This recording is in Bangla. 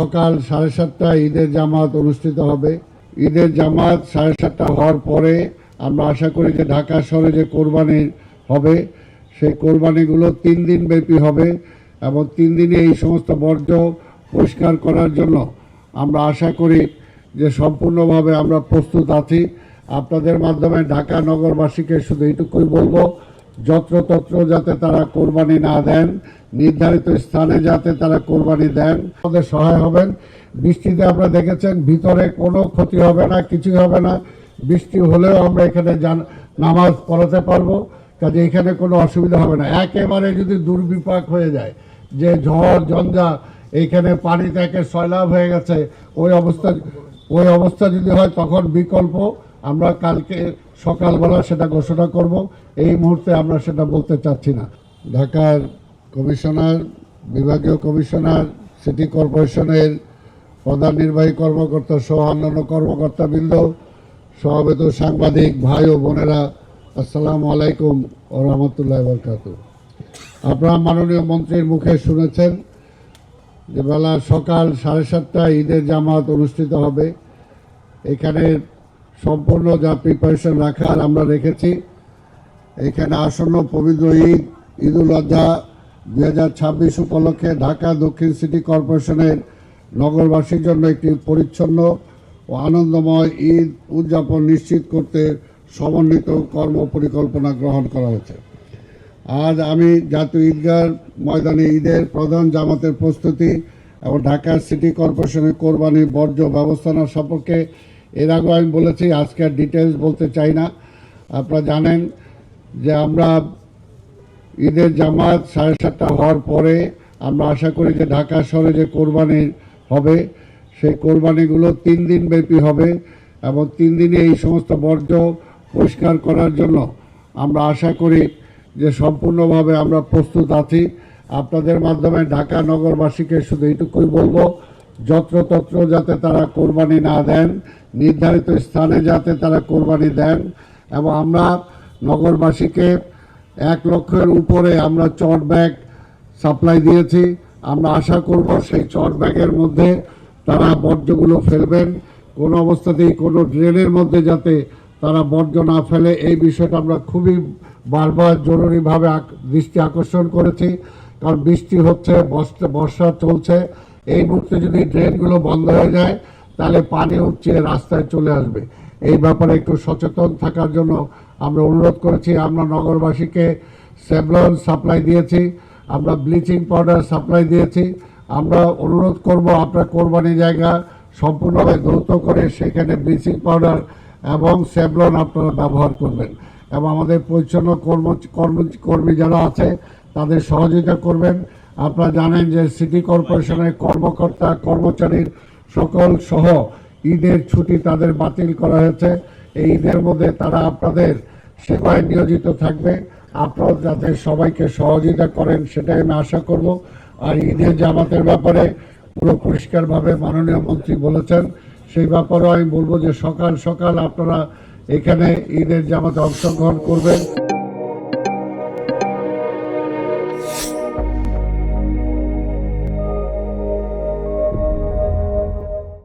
সকাল 7:30টায় ঈদের জামাত অনুষ্ঠিত হবে। ঈদের জামাত 7:30 হওয়ার পরে আমরা আশা করি যে ঢাকা শহরে যে কোরবানি হবে সেই কোরবানিগুলো 3 দিন ব্যাপী হবে এবং 3 দিনে এই সমস্ত বর্জ্য পরিষ্কার করার জন্য আমরা আশা করি যে সম্পূর্ণভাবে আমরা প্রস্তুত আছি। আপনাদের মাধ্যমে ঢাকা নগরবাসীকে শুধু এইটুকুই বলবো, যত্রতত্র যাতে তারা কোরবানি না দেন, নির্ধারিত স্থানে যাতে তারা কোরবানি দেন, আমাদের সহায় হবেন। বৃষ্টিতে আপনারা দেখেছেন ভিতরে কোনো ক্ষতি হবে না, কিছুই হবে না। বৃষ্টি হলেও আমরা এখানে নামাজ পড়াতে পারবো, কাজে এখানে কোনো অসুবিধা হবে না। একেবারে যদি দুর্বিপাক হয়ে যায় যে ঝড় ঝঞ্ঝা এইখানে পানি থেকে সয়লাভ হয়ে গেছে, ওই অবস্থা যদি হয় তখন বিকল্প আমরা কালকে সকালবেলা সেটা ঘোষণা করব। এই মুহূর্তে আমরা সেটা বলতে চাচ্ছি না। ঢাকার কমিশনার, বিভাগীয় কমিশনার, সিটি কর্পোরেশনের প্রধান নির্বাহী কর্মকর্তা সহ অন্যান্য কর্মকর্তাবৃন্দ, সমবেত সাংবাদিক ভাই ও বোনেরা, আসসালামু আলাইকুম ও রহমতুল্লাহি ওয়া বারাকাতুহু। আপনারা মাননীয় মন্ত্রীর মুখে শুনেছেন যে বেলা সকাল 7:30টায় ঈদের জামাত অনুষ্ঠিত হবে। এখানে সম্পূর্ণ যা প্রিপারেশন রাখার আমরা রেখেছি। এখানে আসন্ন পবিত্র ঈদুল আজহা 2026 উপলক্ষে ঢাকা দক্ষিণ সিটি কর্পোরেশনের নগরবাসীর জন্য একটি পরিচ্ছন্ন ও আনন্দময় ঈদ উদযাপন নিশ্চিত করতে সমন্বিত কর্ম পরিকল্পনা গ্রহণ করা হয়েছে। আজ আমি জাতীয় ঈদগাহ ময়দানে ঈদের প্রধান জামাতের প্রস্তুতি এবং ঢাকা সিটি কর্পোরেশনের কোরবানির বর্জ্য ব্যবস্থাপনা সম্পর্কে এর আগে আমি বলেছি, আজকে আর ডিটেলস বলতে চাই না। আপনারা জানেন যে আমরা ঈদের জামাত 7:30 হওয়ার পরে আমরা আশা করি যে ঢাকা শহরে যে কোরবানি হবে সেই কোরবানিগুলো 3 দিন ব্যাপী হবে এবং 3 দিনে এই সমস্ত বর্জ্য পরিষ্কার করার জন্য আমরা আশা করি যে সম্পূর্ণভাবে আমরা প্রস্তুত আছি। আপনাদের মাধ্যমে ঢাকা নগরবাসীকে শুধু এইটুকুই বলবো, যত্রতত্র যাতে তারা কোরবানি না দেন, নির্ধারিত স্থানে যাতে তারা কোরবানি দেন। এবং আমরা নগরবাসীকে 1 লক্ষের উপরে আমরা চট ব্যাগ সাপ্লাই দিয়েছি। আমরা আশা করব সেই চট ব্যাগের মধ্যে তারা বর্জ্যগুলো ফেলবেন, কোনো অবস্থাতেই কোনো ড্রেনের মধ্যে যাতে তারা বর্জ্য না ফেলে, এই বিষয়টা আমরা খুবই বারবার জরুরিভাবে দৃষ্টি আকর্ষণ করেছি। কারণ বৃষ্টি হচ্ছে, বর্ষা চলছে, এই মুহূর্তে যদি ড্রেনগুলো বন্ধ হয়ে যায় তাহলে পানি উঠছে রাস্তায় চলে আসবে। এই ব্যাপারে একটু সচেতন থাকার জন্য আমরা অনুরোধ করেছি। আমরা নগরবাসীকে সেভলন সাপ্লাই দিয়েছি, আমরা ব্লিচিং পাউডার সাপ্লাই দিয়েছি। আমরা অনুরোধ করব আপনার কোরবানি জায়গা সম্পূর্ণভাবে দ্রুত করে সেখানে ব্লিচিং পাউডার এবং সেভলন আপনারা ব্যবহার করবেন এবং আমাদের পরিচ্ছন্ন কর্মী যারা আছে তাদের সহযোগিতা করবেন। আপনারা জানেন যে সিটি কর্পোরেশনের কর্মকর্তা কর্মচারীর সকল সহ ঈদের ছুটি তাদের বাতিল করা হয়েছে। এই ঈদের মধ্যে তারা আপনাদের সেবায় নিয়োজিত থাকবে। আপনারা যাতে সবাইকে সহযোগিতা করেন সেটাই আমি আশা করব। আর ঈদের জামাতের ব্যাপারে পুরো পরিষ্কারভাবে মাননীয় মন্ত্রী বলেছেন, সেই ব্যাপারেও আমি বলবো যে সকাল সকাল আপনারা এখানে ঈদের জামাতে অংশগ্রহণ করবেন।